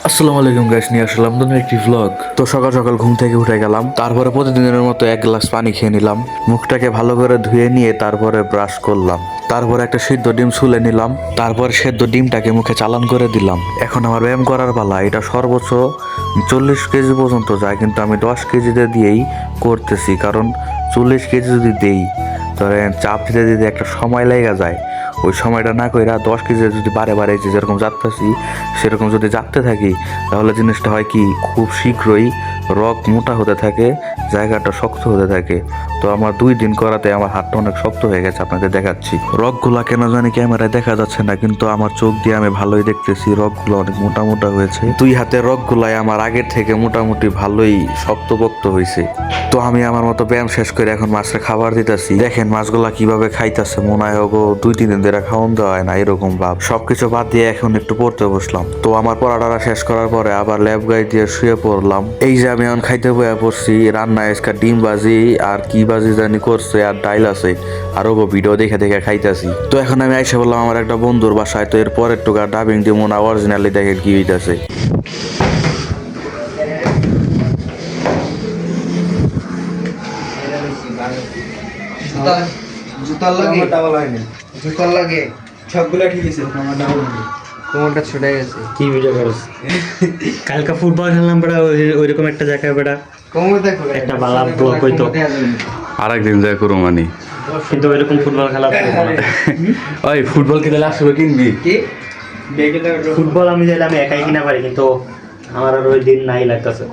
আসসালামু আলাইকুম গাইস, নিয়ে আসলাম নতুন একটি ভ্লগ। তো সকাল সকাল ঘুম থেকে উঠে গেলাম, তারপরে প্রতিদিনের মতো এক গ্লাস পানি খেয়ে নিলাম, মুখটাকে ভালো করে ধুয়ে নিয়ে তারপরে ব্রাশ করলাম, তারপরে একটা সিদ্ধ ডিম ছুলে নিলাম, তারপরে সেদ্ধ ডিমটাকে মুখে চালান করে দিলাম। এখন আমার ব্যায়াম করার পালা। এটা সর্বোচ্চ 40 কেজি পর্যন্ত যায়, কিন্তু আমি 10 কেজিতে দিয়েই করতেছি, কারণ 40 কেজি যদি দেই ধরেন চাপ দিতে দিতে একটা সময় লেগে যায়। ওই সময়টা না কইরা 10 কেজি যদি বারে বারে যে যেরকম যাত্রাছি সেরকম যদি যাতে থাকি, তাহলে জিনিসটা হয় কি খুব শীঘ্রই রগ মোটা হতে থাকে, জায়গাটা শক্ত হতে থাকে। তো আমার 2 দিন করাতে আমার হাতটা অনেক শক্ত হয়ে গেছে, আপনাদের দেখাচ্ছি। রগগুলা কেন জানি ক্যামেরায় দেখা যাচ্ছে না, কিন্তু আমার চোখ দিয়ে আমি ভালোই দেখতেছি রগগুলো অনেক মোটা মোটা হয়েছে। 2 হাতের রগগুলাই আমার আগের থেকে মোটামুটি ভালোই শক্তপোক্ত হয়েছে। তো আমি আমার মতো ব্যায়াম শেষ করে এখন মাছটা খাবার দিতেছি। দেখেন মাছগুলা কিভাবে খাইতেছে, মনে হয় ওগো 2-3 দিন ধরে খাওয়ান দেওয়া হয় না, এরকম ভাব। সবকিছু বাদ দিয়ে এখন একটু পড়তে বসলাম। তো আমার পড়াটা শেষ করার পরে আবার ল্যাব গাই দিয়ে শুয়ে পড়লাম। এই যে আমি এখন খাইতে বইয়া পড়ছি, রান্না আজকে ডিম বাজি আর কি বাজি জানি করছে, আর ডাইল আছে, আর ওগো ভিডিও দেখে দেখে খাইতেছি। তো এখন আমি আইসা বললাম আমার একটা বন্ধুর বাসায়। তো এর পরের টুকা ডাবিং দিয়ে মনে অরিজিনালি দেখে কি হইতেছে। জুতার লাগে সবগুলা ঠিক আছে। কোমরটা ছুটে গেছে। কি ভিডিও করছ? কালকে ফুটবল খেললাম বেটা, ওইরকম একটা জায়গায় বেটা কোমর দেখো একটা বালা ব্লক হইতো, আরেকদিন যা করো মানি, কিন্তু ওইরকম ফুটবল খেলা ওই ফুটবল কিনলে 100 কিনবি কি ফুটবল আমি চাইলে আমি একাই কিনা পারি, কিন্তু আমার আর ওই দিন নাই লাগতেছে।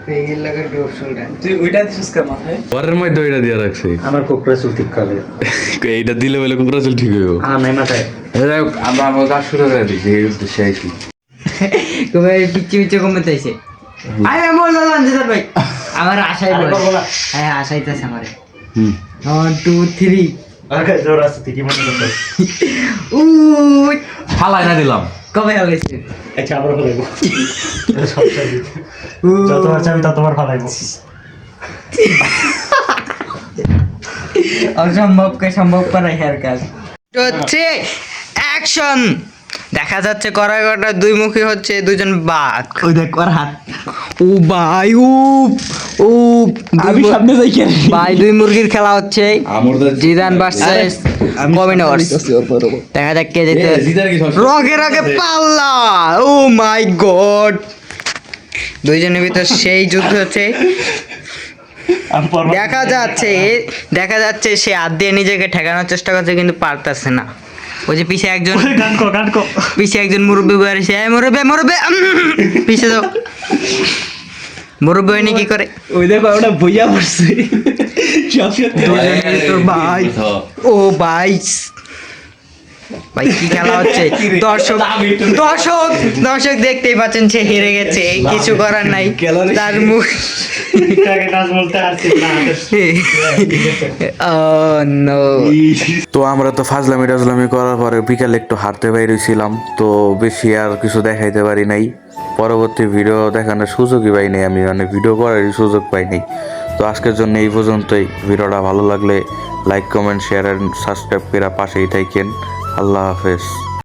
পেগের লাগে ডোরসলটা তুই ওইটা দিছিস কা মাথায়? পরের মধ্যে ওইটা দিয়ে রাখছি। আমার কোকড়া চুল ঠিক করে এইটা দিলে বলে কোকড়া চুল ঠিক হইব। নাই মাথায়। যাই হোক, আমরা আমার কাজ শুরু করে দিচ্ছি, এই উদ্দেশ্যে আইছি। কবে পিচ্ছি পিচ্ছি কমতে আইছে। আরে বল আনজাদ ভাই, আমার আশাই বল। হ্যাঁ আশাইতাছে আমারে। 1 2 3 আগে জোর আছে ঠিকই মনে করতে। উ ফালাই না দিলাম। কবে হইছে? আচ্ছা আবার ফলাইবো। যতবার চাবি ততবার ফলাইবো। অসম্ভবকে সম্ভব করা হেয়ার কাজ হচ্ছে অ্যাকশন। দেখা যাচ্ছে করাগটা দুই মুখী হচ্ছে, দুজন বাঘ। ওই দেখ ওর হাত। ও ভাই ও ও আমি সামনে যাই কেন ভাই, দুই মুরগির খেলা হচ্ছে। জিদান ভার্সেস কমিনর্স। দেখা যাক কে জিতে। রগে রগে পাল্লা। ও মাই গড, দুইজনের ভিতর সেই যুদ্ধ হচ্ছে। দেখা যাচ্ছে সে হাত দিয়ে নিজেকে ঠেকানোর চেষ্টা করছে, কিন্তু পারতেছে না। ওই যে পিছে একজন মুরব্বী বয়ে রয়েছে। মুরব্বী পিছে যাও। মুরব্বী হয়নি কি করে? ওই দেখো ওটা বইয়া পড়ছে ভাই ও ভাই ভাই কি খেলা হচ্ছে। দর্শক দেখতেই পাচ্ছেন, সে হেরে গেছে, কিছু করার নাই। তার মুখ তো আমরা তো ফাজলামি টাজলামি করার পরে বিকালে একটু হাঁটতে বাইরেছিলাম। তো বেশি আর কিছু দেখাইতে পারি নাই, পরবর্তী ভিডিও দেখানোর সুযোগই পাই নাই আমি, মানে ভিডিও করারই সুযোগ পাই নাই। তো আজকের জন্য এই পর্যন্তই। ভিডিওটা ভালো লাগলে like comment share and subscribe করে পাশেই থাকেন। আল্লাহ হাফেজ।